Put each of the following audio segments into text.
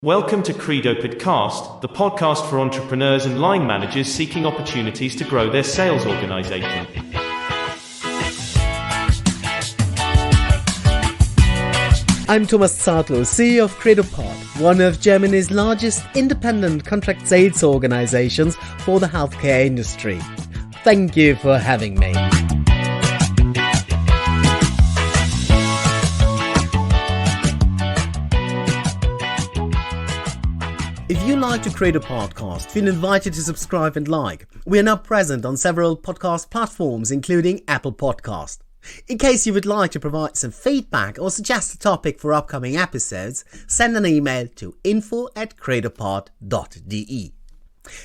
Welcome to Credopard Cast, the podcast for entrepreneurs and line managers seeking opportunities to grow their sales organization. I'm Thomas Zartlo, CEO of Credopard, one of Germany's largest independent contract sales organizations for the healthcare industry. Thank you for having me. If you like to create a podcast, feel invited to subscribe and like. We are now present on several podcast platforms, including Apple Podcast. In case you would like to provide some feedback or suggest a topic for upcoming episodes, send an email to info@credopard.de.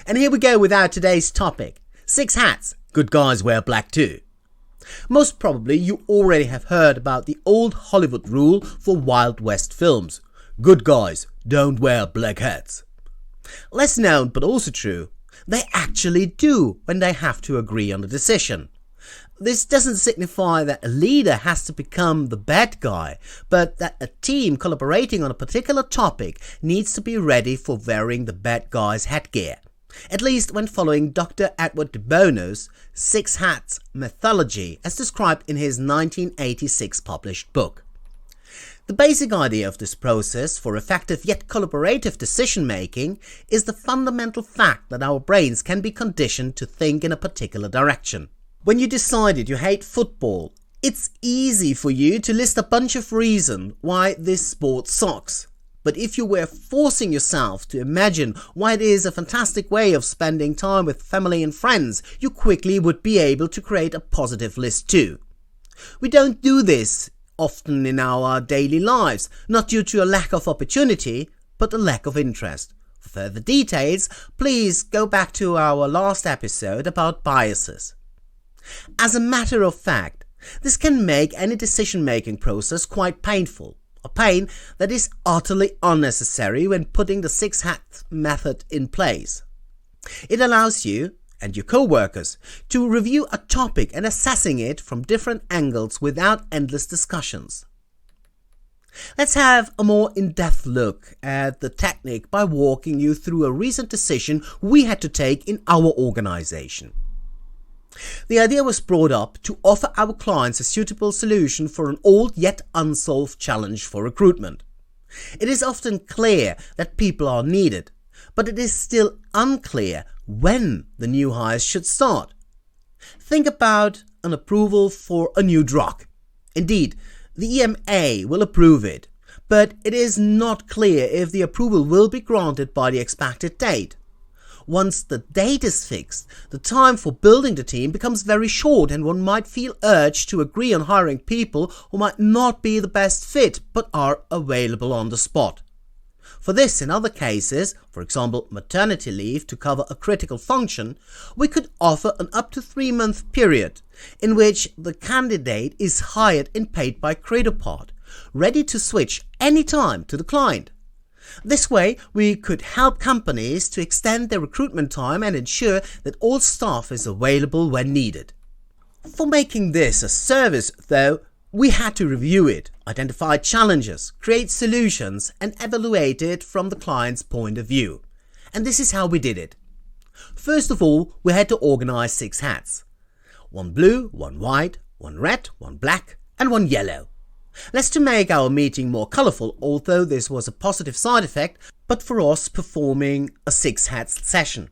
And here we go with our today's topic. 6 hats. Good guys wear black too. Most probably you already have heard about the old Hollywood rule for Wild West films. Good guys don't wear black hats. Less known but also true, they actually do when they have to agree on a decision. This doesn't signify that a leader has to become the bad guy, but that a team collaborating on a particular topic needs to be ready for wearing the bad guy's headgear. At least when following Dr. Edward de Bono's 6 Hats methodology as described in his 1986 published book. The basic idea of this process for effective yet collaborative decision-making is the fundamental fact that our brains can be conditioned to think in a particular direction. When you decided you hate football, it's easy for you to list a bunch of reasons why this sport sucks. But if you were forcing yourself to imagine why it is a fantastic way of spending time with family and friends, you quickly would be able to create a positive list too. We don't do this often in our daily lives, not due to a lack of opportunity, but a lack of interest. For further details, please go back to our last episode about biases. As a matter of fact, this can make any decision-making process quite painful, a pain that is utterly unnecessary when putting the 6 Hats method in place. It allows you and your co-workers to review a topic and assessing it from different angles without endless discussions. Let's have a more in-depth look at the technique by walking you through a recent decision we had to take in our organization. The idea was brought up to offer our clients a suitable solution for an old yet unsolved challenge for recruitment. It is often clear that people are needed, but it is still unclear when the new hires should start. Think about an approval for a new drug. Indeed, the EMA will approve it, but it is not clear if the approval will be granted by the expected date. Once the date is fixed, the time for building the team becomes very short and one might feel urged to agree on hiring people who might not be the best fit but are available on the spot. For this and other cases, for example maternity leave to cover a critical function, we could offer an up to 3-month period in which the candidate is hired and paid by Credopard, ready to switch any time to the client. This way, we could help companies to extend their recruitment time and ensure that all staff is available when needed. For making this a service, though, we had to review it, identify challenges, create solutions, and evaluate it from the client's point of view. And this is how we did it. First of all, we had to organize 6 hats. 1 blue, 1 white, 1 red, 1 black, and 1 yellow. Less to make our meeting more colorful, although this was a positive side effect, but for us performing a 6 hats session.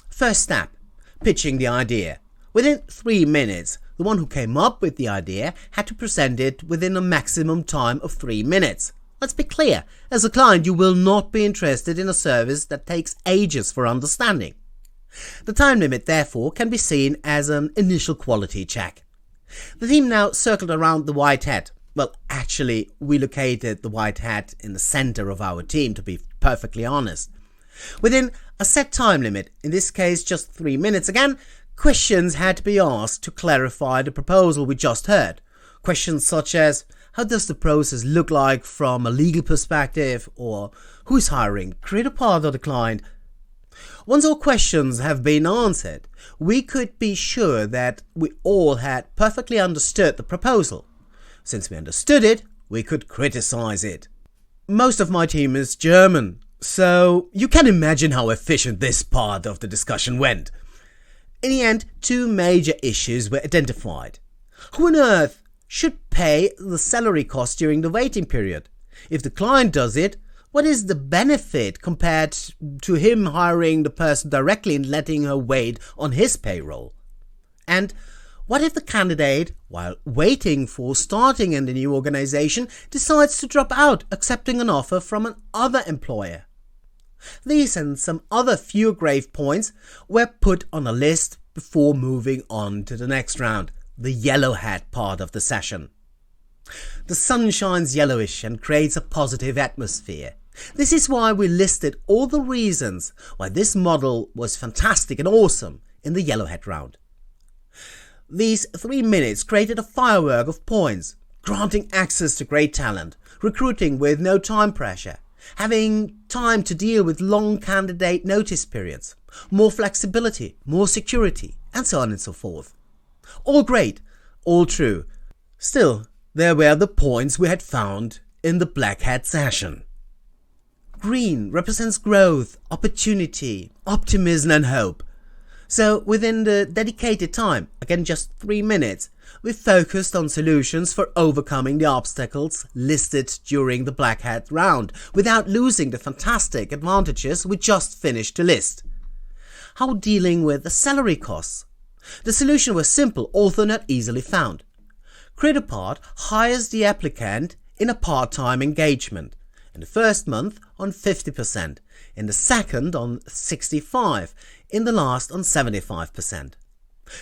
First step, pitching the idea. Within 3 minutes, the one who came up with the idea had to present it within a maximum time of 3 minutes. Let's be clear, as a client you will not be interested in a service that takes ages for understanding. The time limit therefore can be seen as an initial quality check. The team now circled around the white hat. Well, actually, we located the white hat in the center of our team, to be perfectly honest. Within a set time limit, in this case just 3 minutes again, questions had to be asked to clarify the proposal we just heard. Questions such as, how does the process look like from a legal perspective, or who's hiring, Credopard or the client? Once all questions have been answered, we could be sure that we all had perfectly understood the proposal. Since we understood it, we could criticize it. Most of my team is German, So you can imagine how efficient this part of the discussion went. In the end, two major issues were identified. Who on earth should pay the salary cost during the waiting period? If the client does it, what is the benefit compared to him hiring the person directly and letting her wait on his payroll? And what if the candidate, while waiting for starting in the new organization, decides to drop out, accepting an offer from another employer? These and some other few grave points were put on a list before moving on to the next round, the yellow hat part of the session. The sun shines yellowish and creates a positive atmosphere. This is why we listed all the reasons why this model was fantastic and awesome in the yellow hat round. These 3 minutes created a firework of points, granting access to great talent, recruiting with no time pressure, having time to deal with long candidate notice periods, more flexibility, more security, and so on and so forth. All great, all true. Still, there were the points we had found in the black hat session. Green represents growth, opportunity, optimism and hope. So within the dedicated time, again just 3 minutes, we focused on solutions for overcoming the obstacles listed during the black hat round without losing the fantastic advantages we just finished to list. How dealing with the salary costs? The solution was simple, although not easily found. Credopard hires the applicant in a part-time engagement. In the first month on 50%, in the second on 65%, in the last on 75%.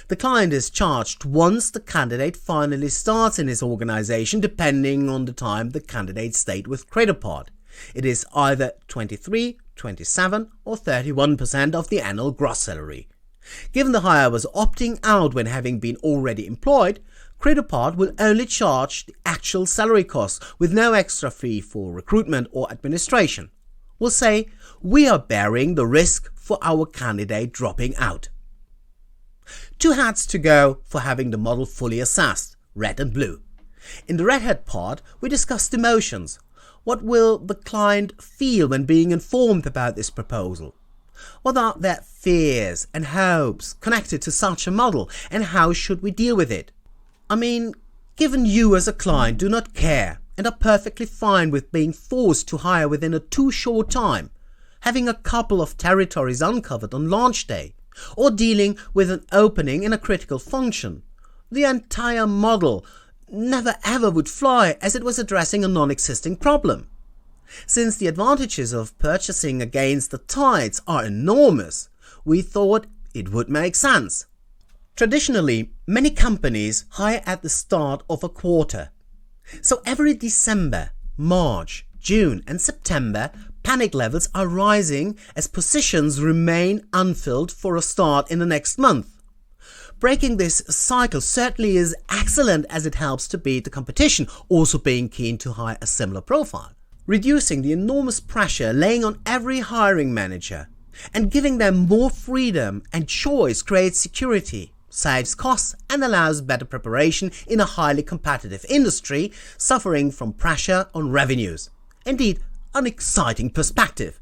The client is charged once the candidate finally starts in his organization, depending on the time the candidate stayed with Credopard. It is either 23, 27 or 31% of the annual gross salary. Given the hire was opting out when having been already employed, Credopard will only charge the actual salary costs with no extra fee for recruitment or administration. We'll say we are bearing the risk for our candidate dropping out. 2 hats to go for having the model fully assessed, red and blue. In the red hat part, we discussed emotions. What will the client feel when being informed about this proposal? What are their fears and hopes connected to such a model, and how should we deal with it? I mean, given you as a client do not care and are perfectly fine with being forced to hire within a too short time, having a couple of territories uncovered on launch day, or dealing with an opening in a critical function, the entire model never ever would fly, as it was addressing a non-existing problem. Since the advantages of purchasing against the tides are enormous, we thought it would make sense. Traditionally, many companies hire at the start of a quarter. So every December, March, June and September, panic levels are rising as positions remain unfilled for a start in the next month. Breaking this cycle certainly is excellent, as it helps to beat the competition, also being keen to hire a similar profile. Reducing the enormous pressure laying on every hiring manager and giving them more freedom and choice creates security, saves costs and allows better preparation in a highly competitive industry suffering from pressure on revenues. Indeed, an exciting perspective.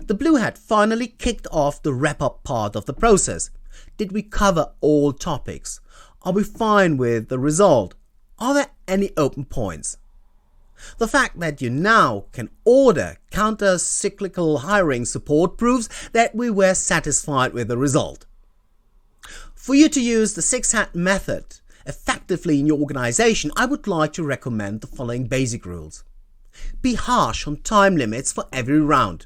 The Blue Hat finally kicked off the wrap-up part of the process. Did we cover all topics? Are we fine with the result? Are there any open points? The fact that you now can order counter-cyclical hiring support proves that we were satisfied with the result. For you to use the 6-hat method effectively in your organization, I would like to recommend the following basic rules. Be harsh on time limits for every round.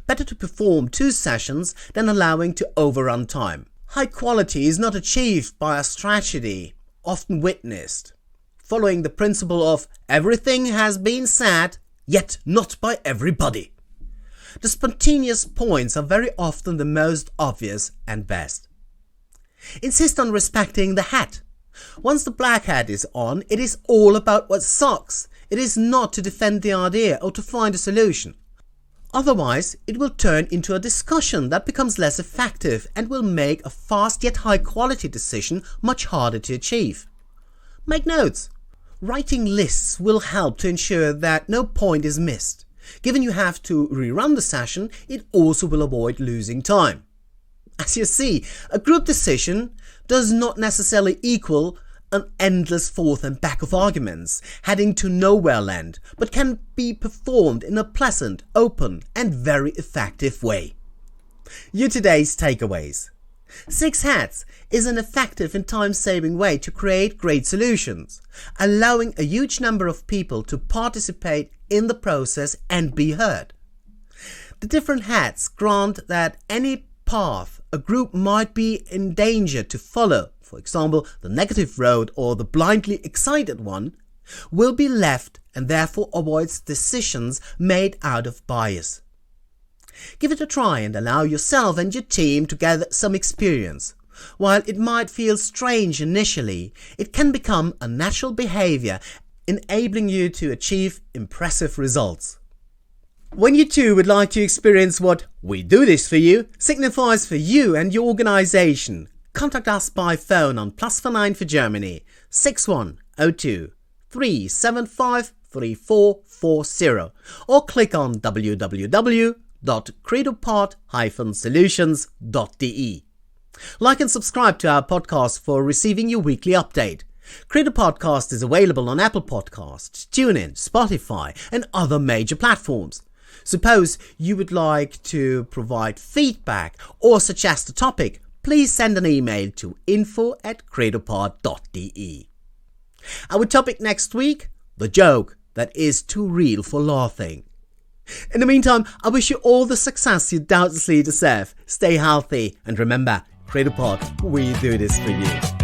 Better to perform 2 sessions than allowing to overrun time. High quality is not achieved by a strategy often witnessed, following the principle of everything has been said, yet not by everybody. The spontaneous points are very often the most obvious and best. Insist on respecting the hat. Once the black hat is on, it is all about what sucks. It is not to defend the idea or to find a solution. Otherwise, it will turn into a discussion that becomes less effective and will make a fast yet high quality decision much harder to achieve. Make notes. Writing lists will help to ensure that no point is missed. Given you have to rerun the session, it also will avoid losing time. As you see, a group decision does not necessarily equal an endless forth and back of arguments heading to nowhere land, but can be performed in a pleasant, open and very effective way. Your today's takeaways. 6 Hats is an effective and time-saving way to create great solutions, allowing a huge number of people to participate in the process and be heard. The different hats grant that any path a group might be in danger to follow, for example the negative road or the blindly excited one, will be left and therefore avoids decisions made out of bias. Give it a try and allow yourself and your team to gather some experience. While it might feel strange initially, it can become a natural behavior, enabling you to achieve impressive results. When you too would like to experience what "we do this for you" signifies for you and your organization, contact us by phone on +49 for Germany 6102 375 3440 or click on www.credopard-solutions.de. Like and subscribe to our podcast for receiving your weekly update. Credopard Podcast is available on Apple Podcasts, TuneIn, Spotify and other major platforms. Suppose you would like to provide feedback or suggest a topic, please send an email to info@credopard.de. Our topic next week: the joke that is too real for laughing. In the meantime, I wish you all the success you doubtlessly deserve. Stay healthy and remember, Credopard, we do this for you.